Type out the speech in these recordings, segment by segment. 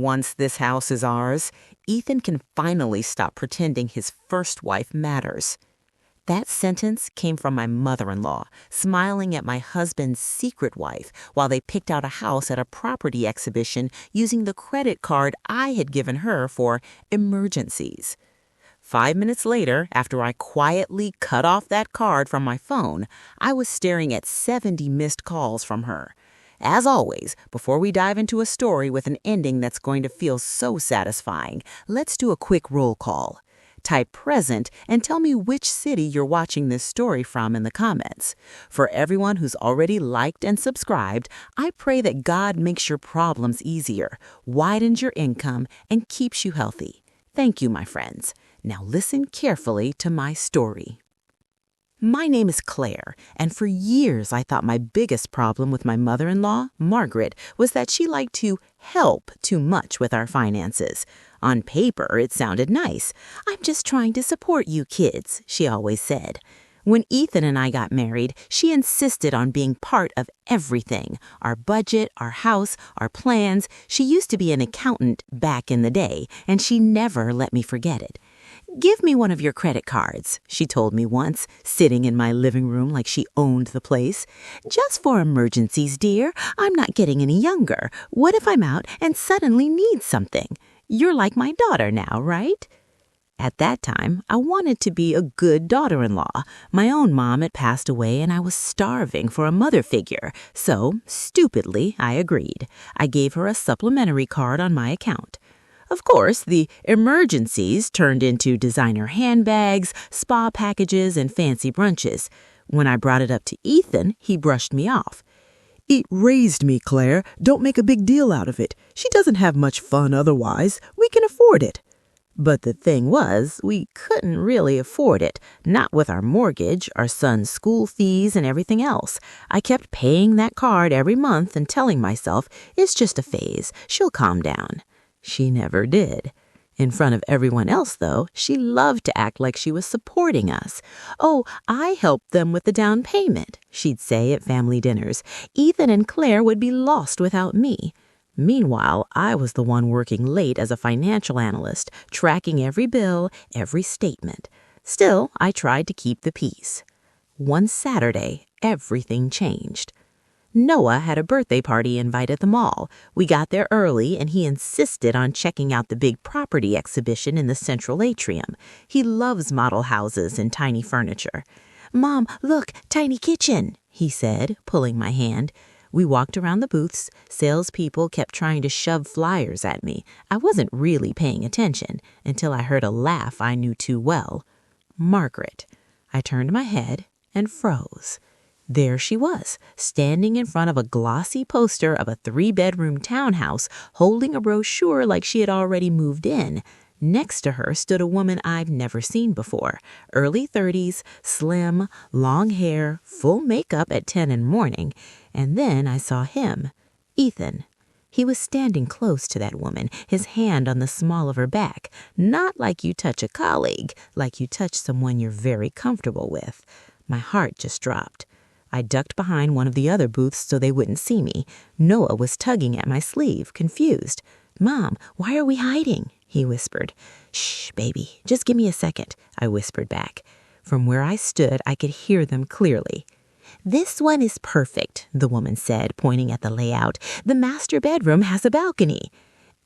Once this house is ours, Ethan can finally stop pretending his first wife matters. That sentence came from my mother-in-law, smiling at my husband's secret wife while they picked out a house at a property exhibition using the credit card I had given her for emergencies. 5 minutes later, after I quietly cut off that card from my phone, I was staring at 70 missed calls from her. As always, before we dive into a story with an ending that's going to feel so satisfying, let's do a quick roll call. Type present and tell me which city you're watching this story from in the comments. For everyone who's already liked and subscribed, I pray that God makes your problems easier, widens your income, and keeps you healthy. Thank you, my friends. Now listen carefully to my story. My name is Claire, and for years I thought my biggest problem with my mother-in-law, Margaret, was that she liked to help too much with our finances. On paper, it sounded nice. "I'm just trying to support you kids," she always said. When Ethan and I got married, she insisted on being part of everything. Our budget, our house, our plans. She used to be an accountant back in the day, and she never let me forget it. "Give me one of your credit cards," she told me once, sitting in my living room like she owned the place. "Just for emergencies, dear. I'm not getting any younger. What if I'm out and suddenly need something? You're like my daughter now, right?" At that time, I wanted to be a good daughter-in-law. My own mom had passed away and I was starving for a mother figure. So, stupidly, I agreed. I gave her a supplementary card on my account. Of course, the emergencies turned into designer handbags, spa packages, and fancy brunches. When I brought it up to Ethan, he brushed me off. "It raised me, Claire. Don't make a big deal out of it. She doesn't have much fun otherwise. We can afford it." But the thing was, we couldn't really afford it, not with our mortgage, our son's school fees, and everything else. I kept paying that card every month and telling myself, it's just a phase, she'll calm down. She never did. In front of everyone else, though, she loved to act like she was supporting us. "Oh, I helped them with the down payment," she'd say at family dinners. "Ethan and Claire would be lost without me." Meanwhile, I was the one working late as a financial analyst, tracking every bill, every statement. Still, I tried to keep the peace. One Saturday, everything changed. Noah had a birthday party invite at the mall. We got there early, and he insisted on checking out the big property exhibition in the central atrium. He loves model houses and tiny furniture. "Mom, look, tiny kitchen," he said, pulling my hand. We walked around the booths. Salespeople kept trying to shove flyers at me. I wasn't really paying attention until I heard a laugh I knew too well. Margaret. I turned my head and froze. There she was, standing in front of a glossy poster of a 3-bedroom townhouse, holding a brochure like she had already moved in. Next to her stood a woman I've never seen before. Early 30s, slim, long hair, full makeup at 10 in the morning. And then I saw him, Ethan. He was standing close to that woman, his hand on the small of her back. Not like you touch a colleague, like you touch someone you're very comfortable with. My heart just dropped. I ducked behind one of the other booths so they wouldn't see me. Noah was tugging at my sleeve, confused. "Mom, why are we hiding?" he whispered. "Shh, baby, just give me a second," I whispered back. From where I stood, I could hear them clearly. "This one is perfect," the woman said, pointing at the layout. "The master bedroom has a balcony.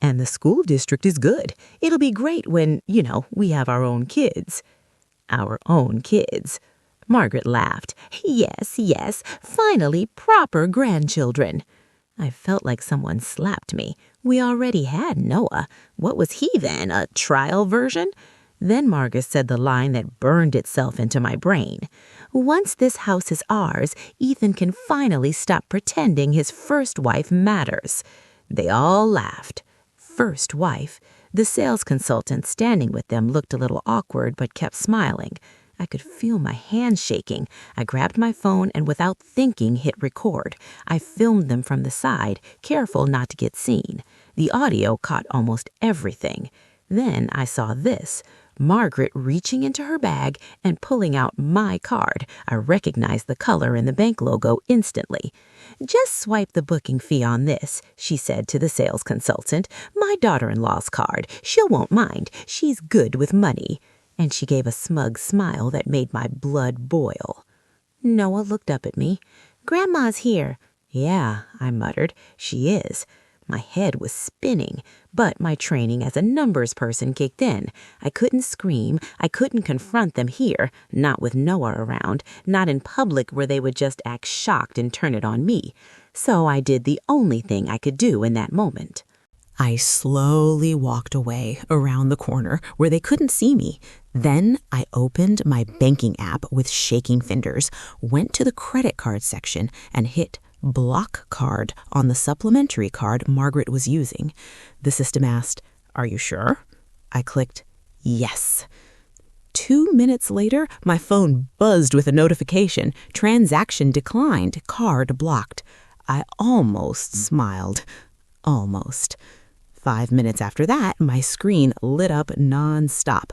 And the school district is good. It'll be great when, we have our own kids." Our own kids. Margaret laughed. Yes, finally proper grandchildren." I felt like someone slapped me. We already had Noah. What was he then, a trial version? Then Margaret said the line that burned itself into my brain. "Once this house is ours, Ethan can finally stop pretending his first wife matters." They all laughed. First wife. The sales consultant standing with them looked a little awkward but kept smiling. I could feel my hands shaking. I grabbed my phone and without thinking hit record. I filmed them from the side, careful not to get seen. The audio caught almost everything. Then I saw this. Margaret reaching into her bag and pulling out my card. I recognized the color and the bank logo instantly. "Just swipe the booking fee on this," she said to the sales consultant. "My daughter-in-law's card. She won't mind. She's good with money." And she gave a smug smile that made my blood boil. Noah looked up at me. "Grandma's here." "Yeah," I muttered. "She is." My head was spinning, but my training as a numbers person kicked in. I couldn't scream. I couldn't confront them here, not with Noah around, not in public where they would just act shocked and turn it on me. So I did the only thing I could do in that moment. I slowly walked away around the corner where they couldn't see me. Then I opened my banking app with shaking fingers, went to the credit card section, and hit block card on the supplementary card Margaret was using. The system asked, "Are you sure?" I clicked yes. 2 minutes later, my phone buzzed with a notification. Transaction declined, card blocked. I almost smiled. Almost. 5 minutes after that, my screen lit up nonstop.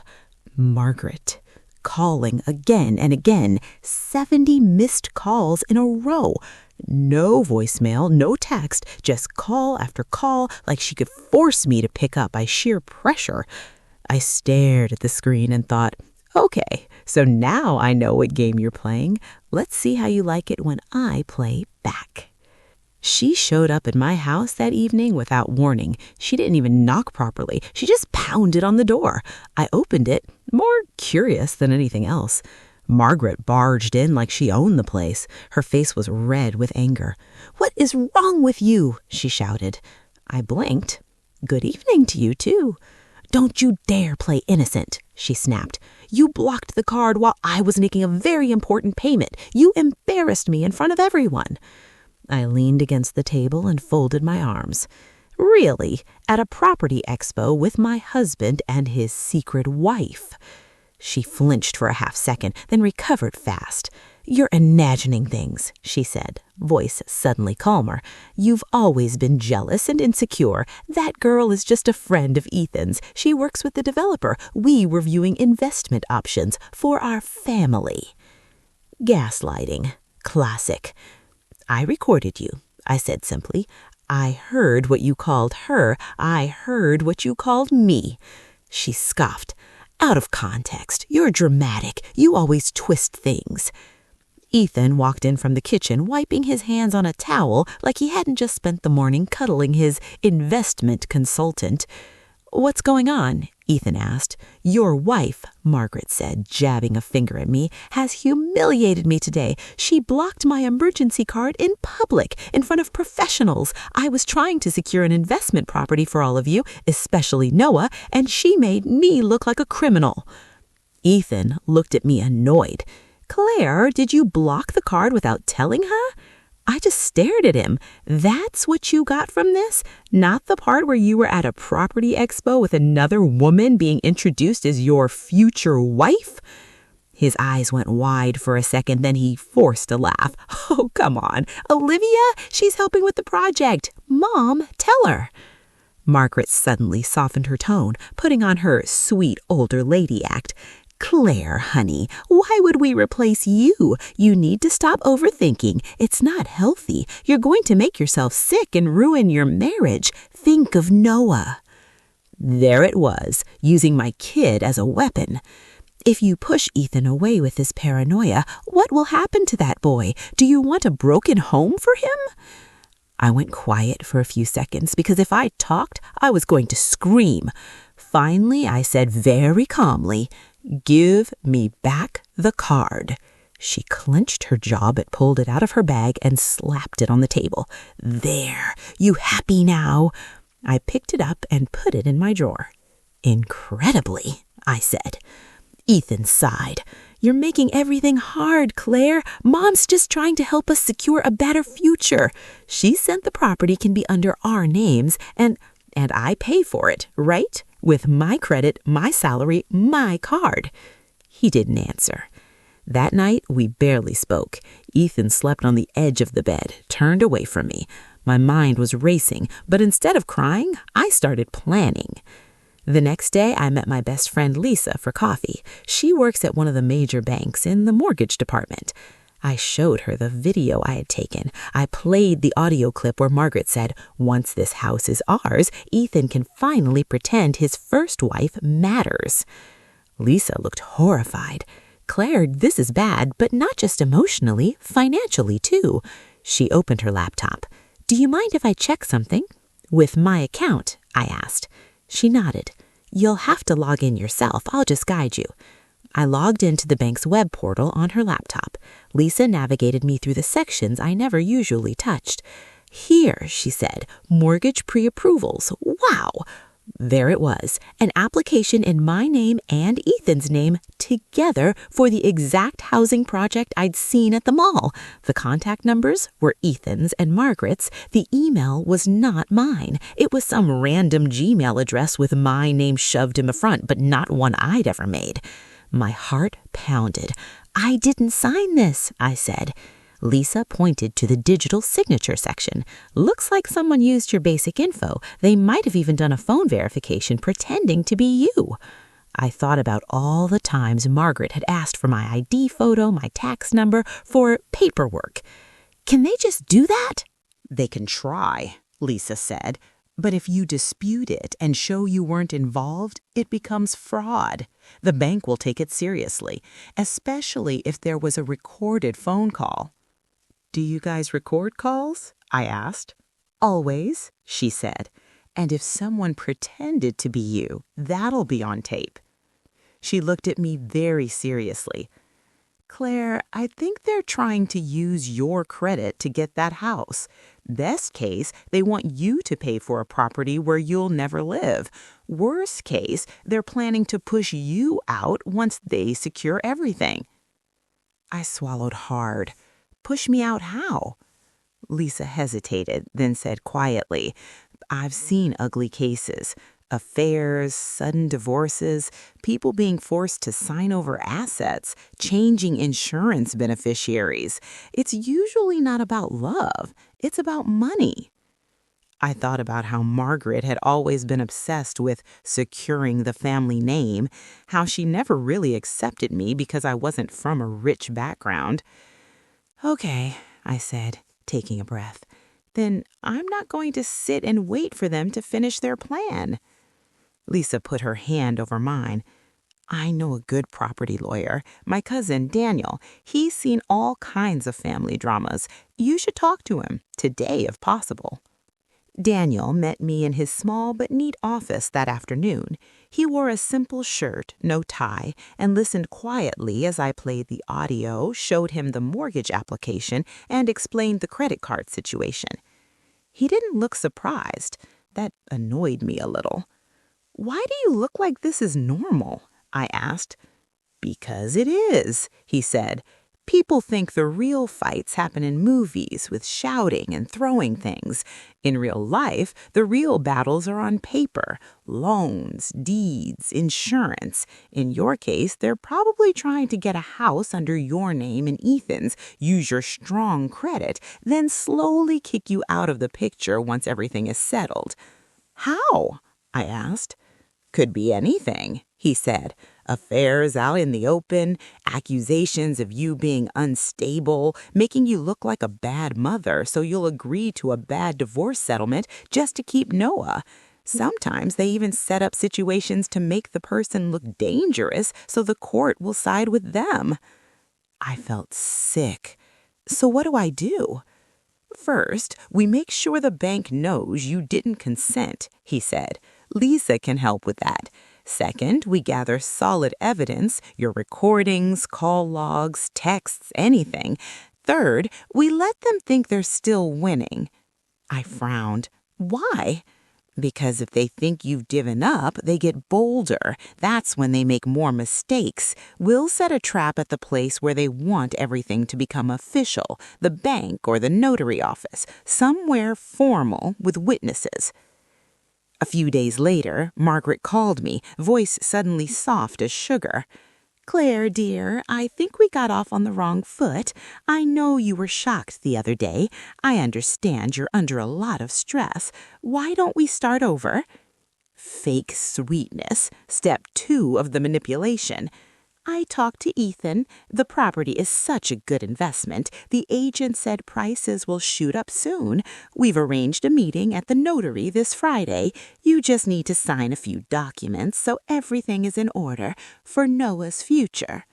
Margaret. Calling again and again. 70 missed calls in a row. No voicemail, no text, just call after call, like she could force me to pick up by sheer pressure. I stared at the screen and thought, okay, so now I know what game you're playing. Let's see how you like it when I play back. She showed up at my house that evening without warning. She didn't even knock properly. She just pounded on the door. I opened it, more curious than anything else. Margaret barged in like she owned the place. Her face was red with anger. "What is wrong with you?" she shouted. I blinked. "Good evening to you, too." "Don't you dare play innocent," she snapped. "You blocked the card while I was making a very important payment. You embarrassed me in front of everyone." I leaned against the table and folded my arms. Really? At a property expo with my husband and his secret wife? She flinched for a half second, then recovered fast. "You're imagining things," she said, voice suddenly calmer. "You've always been jealous and insecure. That girl is just a friend of Ethan's. She works with the developer. We were viewing investment options for our family." Gaslighting. Classic. "I recorded you," I said simply. "I heard what you called her. I heard what you called me." She scoffed. "Out of context. You're dramatic. You always twist things." Ethan walked in from the kitchen, wiping his hands on a towel like he hadn't just spent the morning cuddling his investment consultant. "What's going on?" Ethan asked. "Your wife," Margaret said, jabbing a finger at me, "has humiliated me today. She blocked my emergency card in public, in front of professionals. I was trying to secure an investment property for all of you, especially Noah, and she made me look like a criminal." Ethan looked at me annoyed. "Claire, did you block the card without telling her?" I just stared at him. "That's what you got from this? Not the part where you were at a property expo with another woman being introduced as your future wife?" His eyes went wide for a second, then he forced a laugh. "Oh, come on. Olivia, she's helping with the project. Mom, tell her." Margaret suddenly softened her tone, putting on her sweet older lady act. "Claire, honey, why would we replace you? You need to stop overthinking. It's not healthy. You're going to make yourself sick and ruin your marriage. Think of Noah." There it was, using my kid as a weapon. If you push Ethan away with this paranoia, what will happen to that boy? Do you want a broken home for him? I went quiet for a few seconds because if I talked, I was going to scream. Finally, I said very calmly, "Give me back the card." She clenched her jaw but pulled it out of her bag and slapped it on the table. "There, you happy now?" I picked it up and put it in my drawer. "Incredibly," I said. Ethan sighed. "You're making everything hard, Claire. Mom's just trying to help us secure a better future. She said the property can be under our names and I pay for it, right? With my credit, my salary, my card." He didn't answer. That night, we barely spoke. Ethan slept on the edge of the bed, turned away from me. My mind was racing, but instead of crying, I started planning. The next day, I met my best friend Lisa for coffee. She works at one of the major banks in the mortgage department. I showed her the video I had taken. I played the audio clip where Margaret said, "Once this house is ours, Ethan can finally pretend his first wife matters." Lisa looked horrified. "Claire, this is bad, but not just emotionally, financially too." She opened her laptop. "Do you mind if I check something?" "With my account?" I asked. She nodded. "You'll have to log in yourself. I'll just guide you." I logged into the bank's web portal on her laptop. Lisa navigated me through the sections I never usually touched. "Here," she said, "mortgage pre-approvals. Wow!" There it was, an application in my name and Ethan's name together for the exact housing project I'd seen at the mall. The contact numbers were Ethan's and Margaret's. The email was not mine. It was some random Gmail address with my name shoved in the front, but not one I'd ever made. My heart pounded. "I didn't sign this," I said. Lisa pointed to the digital signature section. "Looks like someone used your basic info. They might have even done a phone verification pretending to be you." I thought about all the times Margaret had asked for my ID photo, my tax number, for paperwork. "Can they just do that?" "They can try," Lisa said. "But if you dispute it and show you weren't involved, it becomes fraud. The bank will take it seriously, especially if there was a recorded phone call." "Do you guys record calls?" I asked. "Always," she said. "And if someone pretended to be you, that'll be on tape." She looked at me very seriously. "Claire, I think they're trying to use your credit to get that house. Best case, they want you to pay for a property where you'll never live. Worst case, they're planning to push you out once they secure everything." I swallowed hard. "Push me out how?" Lisa hesitated, then said quietly, "I've seen ugly cases. Affairs, sudden divorces, people being forced to sign over assets, changing insurance beneficiaries. It's usually not about love. It's about money." I thought about how Margaret had always been obsessed with securing the family name, how she never really accepted me because I wasn't from a rich background. "Okay," I said, taking a breath. "Then I'm not going to sit and wait for them to finish their plan." Lisa put her hand over mine. "I know a good property lawyer. My cousin, Daniel. He's seen all kinds of family dramas. You should talk to him, today if possible." Daniel met me in his small but neat office that afternoon. He wore a simple shirt, no tie, and listened quietly as I played the audio, showed him the mortgage application, and explained the credit card situation. He didn't look surprised. That annoyed me a little. "Why do you look like this is normal?" I asked. "Because it is," he said. "People think the real fights happen in movies with shouting and throwing things. In real life, the real battles are on paper. Loans, deeds, insurance. In your case, they're probably trying to get a house under your name and Ethan's, use your strong credit, then slowly kick you out of the picture once everything is settled." "How?" I asked. "Could be anything," he said. "Affairs out in the open, accusations of you being unstable, making you look like a bad mother so you'll agree to a bad divorce settlement just to keep Noah. Sometimes they even set up situations to make the person look dangerous so the court will side with them." I felt sick. "So what do I do?" "First, we make sure the bank knows you didn't consent," he said. "Lisa can help with that. Second, we gather solid evidence, your recordings, call logs, texts, anything. Third, we let them think they're still winning." I frowned. "Why?" "Because if they think you've given up, they get bolder. That's when they make more mistakes. We'll set a trap at the place where they want everything to become official, the bank or the notary office, somewhere formal with witnesses." A few days later, Margaret called me, voice suddenly soft as sugar. "Claire, dear, I think we got off on the wrong foot. I know you were shocked the other day. I understand you're under a lot of stress. Why don't we start over?" Fake sweetness, step 2 of the manipulation. I talked to Ethan. The property is such a good investment. The agent said prices will shoot up soon. We've arranged a meeting at the notary this Friday. You just need to sign a few documents so everything is in order for Noah's future.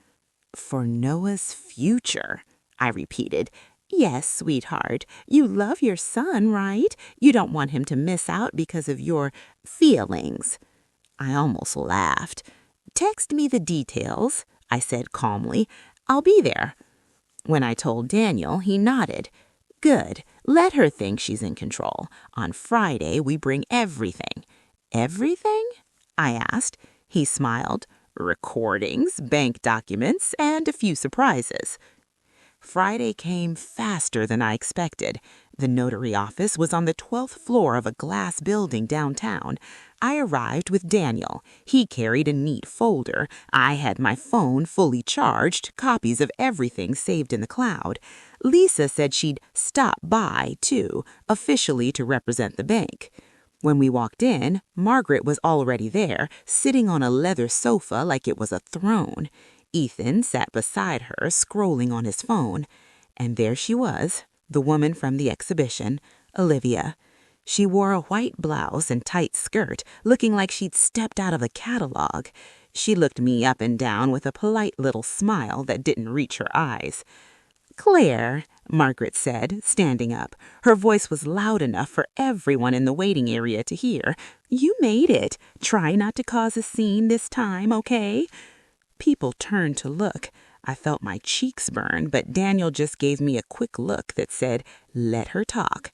For Noah's future, I repeated. Yes, sweetheart. You love your son, right? You don't want him to miss out because of your feelings. I almost laughed. Text me the details, I said calmly. I'll be there. When I told Daniel, he nodded. Good. Let her think she's in control. On Friday, we bring everything. Everything? I asked. He smiled. Recordings, bank documents, and a few surprises. Friday came faster than I expected. The notary office was on the 12th floor of a glass building downtown. I arrived with Daniel. He carried a neat folder. I had my phone fully charged, copies of everything saved in the cloud. Lisa said she'd stop by, too, officially to represent the bank. When we walked in, Margaret was already there, sitting on a leather sofa like it was a throne. Ethan sat beside her, scrolling on his phone. And there she was, the woman from the exhibition, Olivia. She wore a white blouse and tight skirt, looking like she'd stepped out of a catalog. She looked me up and down with a polite little smile that didn't reach her eyes. Claire, Margaret said, standing up. Her voice was loud enough for everyone in the waiting area to hear. You made it. Try not to cause a scene this time, okay? People turned to look. I felt my cheeks burn, but Daniel just gave me a quick look that said, let her talk.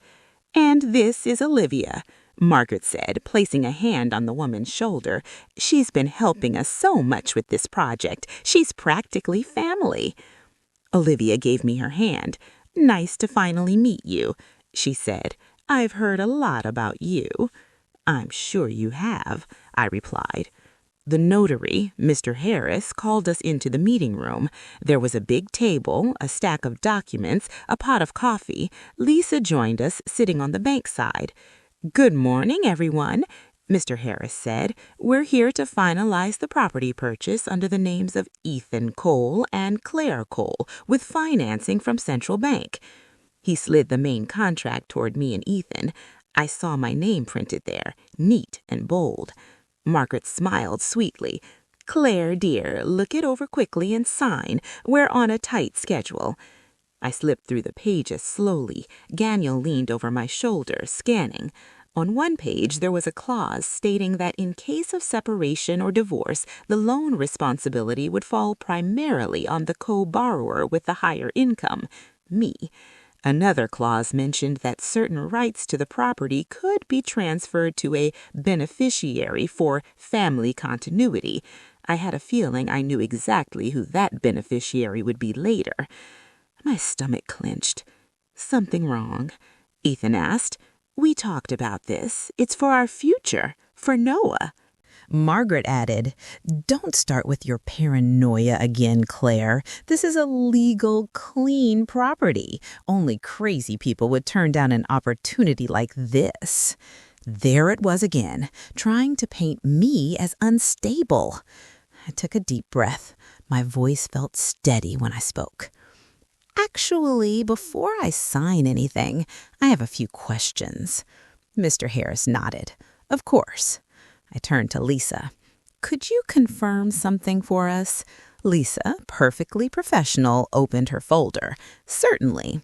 And this is Olivia, Margaret said, placing a hand on the woman's shoulder. She's been helping us so much with this project. She's practically family. Olivia gave me her hand. Nice to finally meet you, she said. I've heard a lot about you. I'm sure you have, I replied. The notary, Mr. Harris, called us into the meeting room. There was a big table, a stack of documents, a pot of coffee. Lisa joined us, sitting on the bank side. Good morning, everyone, Mr. Harris said. We're here to finalize the property purchase under the names of Ethan Cole and Claire Cole, with financing from Central Bank. He slid the main contract toward me and Ethan. I saw my name printed there, neat and bold. Margaret smiled sweetly. Claire, dear, look it over quickly and sign. We're on a tight schedule. I slipped through the pages slowly. Daniel leaned over my shoulder, scanning. On one page, there was a clause stating that in case of separation or divorce, the loan responsibility would fall primarily on the co-borrower with the higher income, me. Another clause mentioned that certain rights to the property could be transferred to a beneficiary for family continuity. I had a feeling I knew exactly who that beneficiary would be later. My stomach clenched. Something wrong? Ethan asked. We talked about this. It's for our future, for Noah. Margaret added, Don't start with your paranoia again, Claire. This is a legal, clean property. Only crazy people would turn down an opportunity like this. There it was again, trying to paint me as unstable. I took a deep breath. My voice felt steady when I spoke. Actually, before I sign anything, I have a few questions. Mr. Harris nodded. Of course. I turned to Lisa. Could you confirm something for us? Lisa, perfectly professional, opened her folder. Certainly.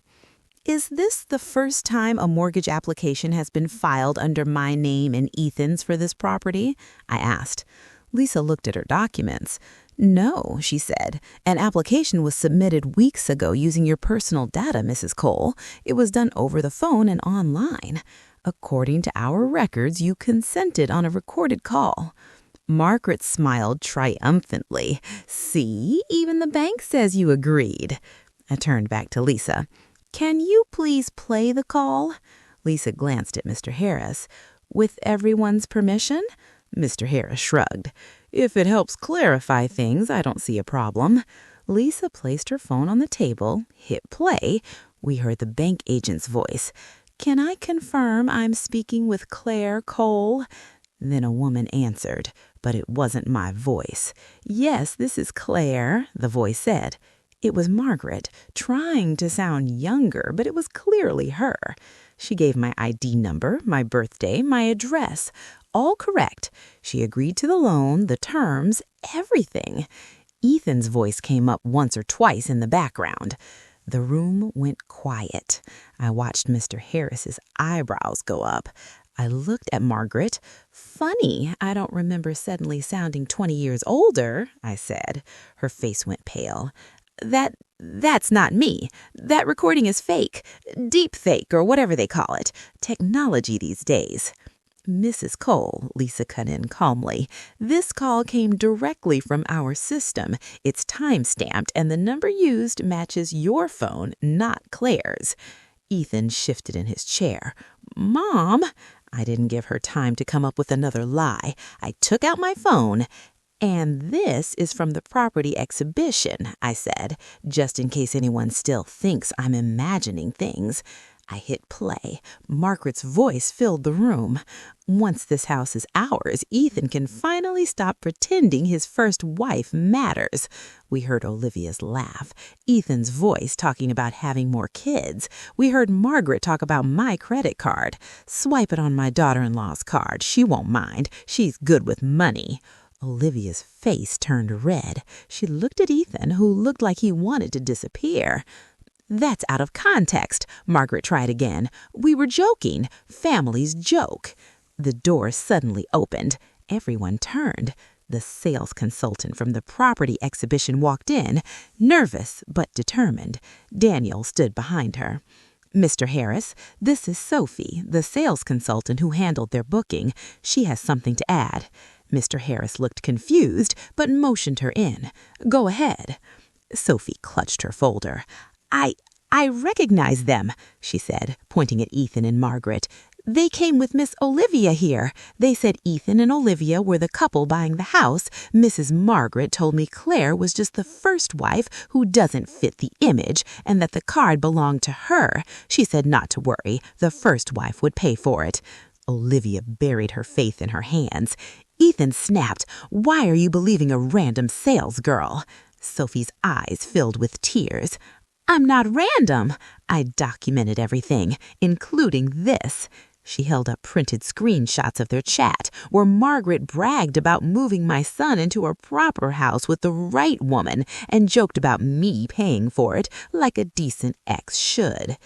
Is this the first time a mortgage application has been filed under my name and Ethan's for this property? I asked. Lisa looked at her documents. No, she said. An application was submitted weeks ago using your personal data, Mrs. Cole. It was done over the phone and online. According to our records, you consented on a recorded call. Margaret smiled triumphantly. See, even the bank says you agreed. I turned back to Lisa. Can you please play the call? Lisa glanced at Mr. Harris. With everyone's permission? Mr. Harris shrugged. If it helps clarify things, I don't see a problem. Lisa placed her phone on the table, hit play. We heard the bank agent's voice. Can I confirm I'm speaking with Claire Cole? Then a woman answered, but it wasn't my voice. "Yes, this is Claire," the voice said. It was Margaret, trying to sound younger, but it was clearly her. She gave my ID number, my birthday, my address, all correct. She agreed to the loan, the terms, everything. Ethan's voice came up once or twice in the background. The room went quiet. I watched Mr. Harris's eyebrows go up. I looked at Margaret. "Funny, I don't remember suddenly sounding 20 years older," I said. Her face went pale. That's not me. That recording is fake. Deep fake, or whatever they call it. Technology these days." "Mrs. Cole," Lisa cut in calmly, "this call came directly from our system. It's time-stamped, and the number used matches your phone, not Claire's." Ethan shifted in his chair. "Mom!" I didn't give her time to come up with another lie. I took out my phone. "And this is from the property exhibition," I said, just in case anyone still thinks I'm imagining things. I hit play. Margaret's voice filled the room. "Once this house is ours, Ethan can finally stop pretending his first wife matters." We heard Olivia's laugh, Ethan's voice talking about having more kids. We heard Margaret talk about my credit card. "Swipe it on my daughter-in-law's card. She won't mind. She's good with money." Olivia's face turned red. She looked at Ethan, who looked like he wanted to disappear. "That's out of context," Margaret tried again. "We were joking. Families joke." The door suddenly opened. Everyone turned. The sales consultant from the property exhibition walked in, nervous but determined. Daniel stood behind her. "Mr. Harris, this is Sophie, the sales consultant who handled their booking. She has something to add." Mr. Harris looked confused, but motioned her in. "Go ahead." Sophie clutched her folder. I recognize them," she said, pointing at Ethan and Margaret. "They came with Miss Olivia here. They said Ethan and Olivia were the couple buying the house. Mrs. Margaret told me Claire was just the first wife who doesn't fit the image, and that the card belonged to her. She said not to worry. The first wife would pay for it." Olivia buried her face in her hands. Ethan snapped, "Why are you believing a random sales girl?" Sophie's eyes filled with tears. "I'm not random. I documented everything, including this." She held up printed screenshots of their chat, where Margaret bragged about moving my son into a proper house with the right woman and joked about me paying for it like a decent ex should.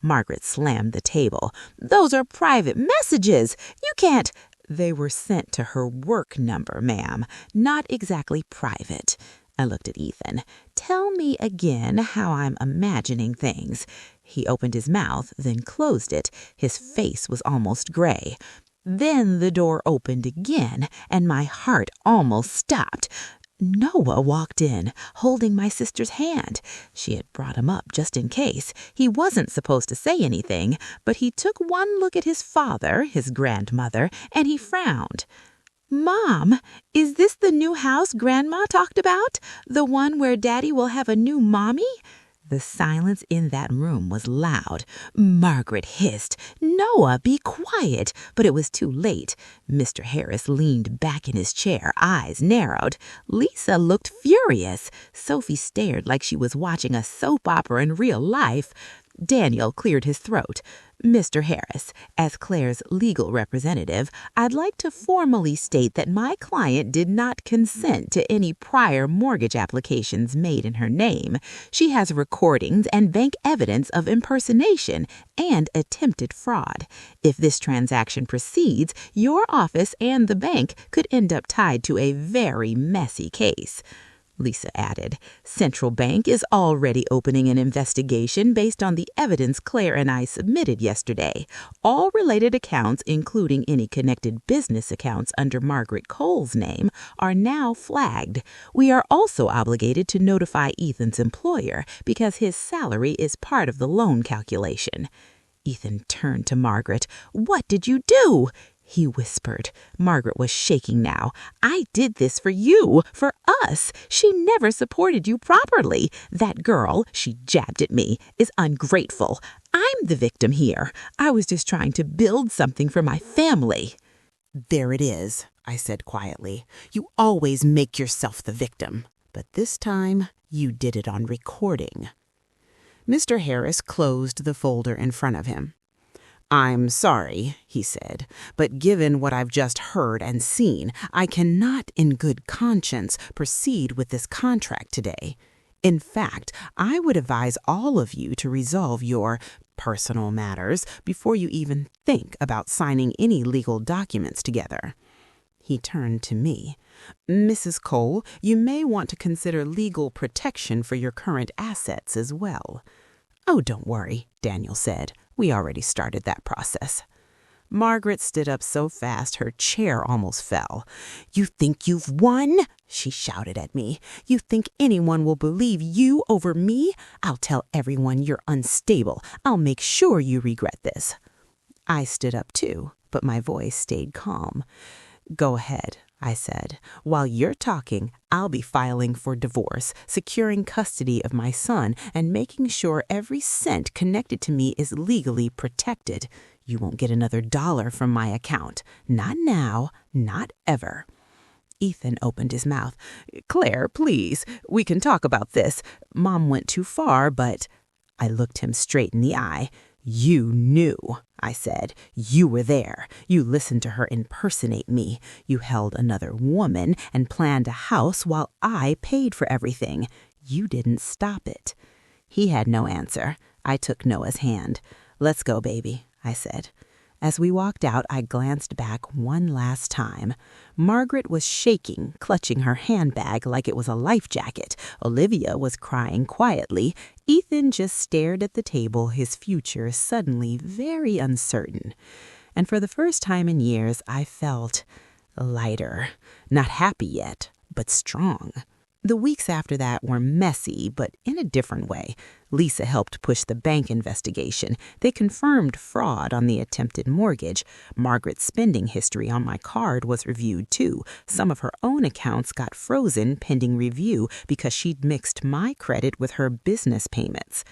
Margaret slammed the table. "Those are private messages. You can't—" "They were sent to her work number, ma'am. Not exactly private." I looked at Ethan. "Tell me again how I'm imagining things." He opened his mouth, then closed it. His face was almost gray. Then the door opened again, and my heart almost stopped. Noah walked in, holding my sister's hand. She had brought him up just in case. He wasn't supposed to say anything, but he took one look at his father, his grandmother, and he frowned. "Mom, is this the new house Grandma talked about? The one where Daddy will have a new mommy?" The silence in that room was loud. Margaret hissed, "Noah, be quiet," but it was too late. Mr. Harris leaned back in his chair, eyes narrowed. Lisa looked furious. Sophie stared like she was watching a soap opera in real life. Daniel cleared his throat. "Mr. Harris, as Claire's legal representative, I'd like to formally state that my client did not consent to any prior mortgage applications made in her name. She has recordings and bank evidence of impersonation and attempted fraud. If this transaction proceeds, your office and the bank could end up tied to a very messy case." Lisa added, "Central Bank is already opening an investigation based on the evidence Claire and I submitted yesterday. All related accounts, including any connected business accounts under Margaret Cole's name, are now flagged. We are also obligated to notify Ethan's employer because his salary is part of the loan calculation." Ethan turned to Margaret. "What did you do?" he whispered. Margaret was shaking now. "I did this for you, for us. She never supported you properly. That girl," she jabbed at me, "is ungrateful. I'm the victim here. I was just trying to build something for my family." "There it is," I said quietly. "You always make yourself the victim. But this time, you did it on recording." Mr. Harris closed the folder in front of him. "I'm sorry," he said, "but given what I've just heard and seen, I cannot in good conscience proceed with this contract today. In fact, I would advise all of you to resolve your personal matters before you even think about signing any legal documents together." He turned to me. "Mrs. Cole, you may want to consider legal protection for your current assets as well." "Oh, don't worry," Daniel said. "We already started that process." Margaret stood up so fast her chair almost fell. "You think you've won?" she shouted at me. "You think anyone will believe you over me? I'll tell everyone you're unstable. I'll make sure you regret this." I stood up too, but my voice stayed calm. "Go ahead," I said. "While you're talking, I'll be filing for divorce, securing custody of my son, and making sure every cent connected to me is legally protected. You won't get another dollar from my account. Not now, not ever." Ethan opened his mouth. "Claire, please, we can talk about this. Mom went too far, but—" I looked him straight in the eye. "You knew," I said. "You were there. You listened to her impersonate me. You held another woman and planned a house while I paid for everything. You didn't stop it." He had no answer. I took Noah's hand. "Let's go, baby," I said. As we walked out, I glanced back one last time. Margaret was shaking, clutching her handbag like it was a life jacket. Olivia was crying quietly. Ethan just stared at the table, his future suddenly very uncertain. And for the first time in years, I felt lighter. Not happy yet, but strong. The weeks after that were messy, but in a different way. Lisa helped push the bank investigation. They confirmed fraud on the attempted mortgage. Margaret's spending history on my card was reviewed too. Some of her own accounts got frozen pending review because she'd mixed my credit with her business payments.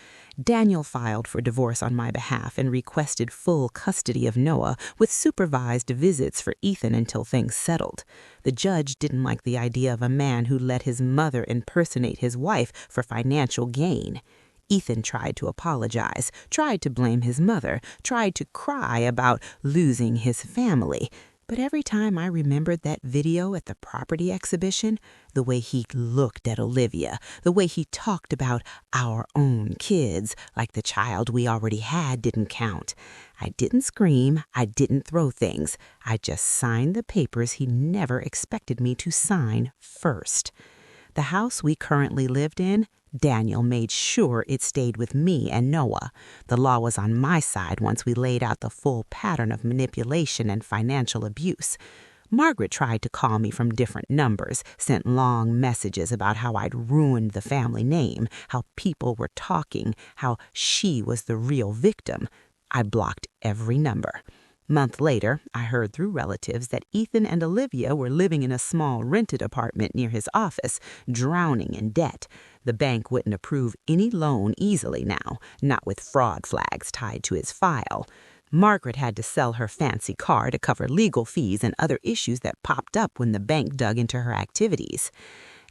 Daniel filed for divorce on my behalf and requested full custody of Noah with supervised visits for Ethan until things settled. The judge didn't like the idea of a man who let his mother impersonate his wife for financial gain. Ethan tried to apologize, tried to blame his mother, tried to cry about losing his family. But every time I remembered that video at the property exhibition, the way he looked at Olivia, the way he talked about our own kids, like the child we already had didn't count. I didn't scream, I didn't throw things. I just signed the papers he never expected me to sign first. The house we currently lived in, Daniel made sure it stayed with me and Noah. The law was on my side once we laid out the full pattern of manipulation and financial abuse. Margaret tried to call me from different numbers, sent long messages about how I'd ruined the family name, how people were talking, how she was the real victim. I blocked every number. Month later, I heard through relatives that Ethan and Olivia were living in a small rented apartment near his office, drowning in debt. The bank wouldn't approve any loan easily now, not with fraud flags tied to his file. Margaret had to sell her fancy car to cover legal fees and other issues that popped up when the bank dug into her activities.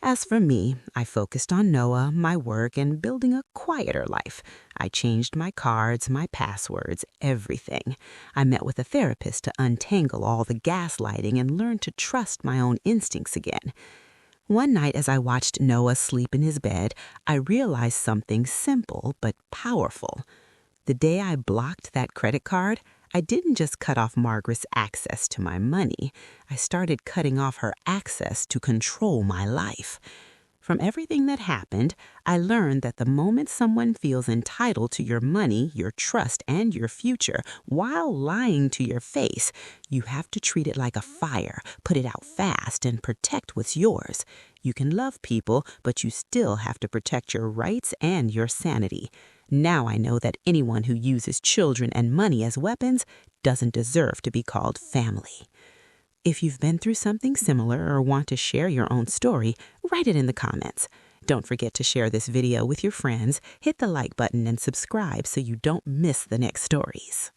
As for me, I focused on Noah, my work, and building a quieter life. I changed my cards, my passwords, everything. I met with a therapist to untangle all the gaslighting and learn to trust my own instincts again. One night as I watched Noah sleep in his bed, I realized something simple but powerful. The day I blocked that credit card, I didn't just cut off Margaret's access to my money. I started cutting off her access to control my life. From everything that happened, I learned that the moment someone feels entitled to your money, your trust, and your future while lying to your face, you have to treat it like a fire, put it out fast, and protect what's yours. You can love people, but you still have to protect your rights and your sanity. Now I know that anyone who uses children and money as weapons doesn't deserve to be called family. If you've been through something similar or want to share your own story, write it in the comments. Don't forget to share this video with your friends, hit the like button, and subscribe so you don't miss the next stories.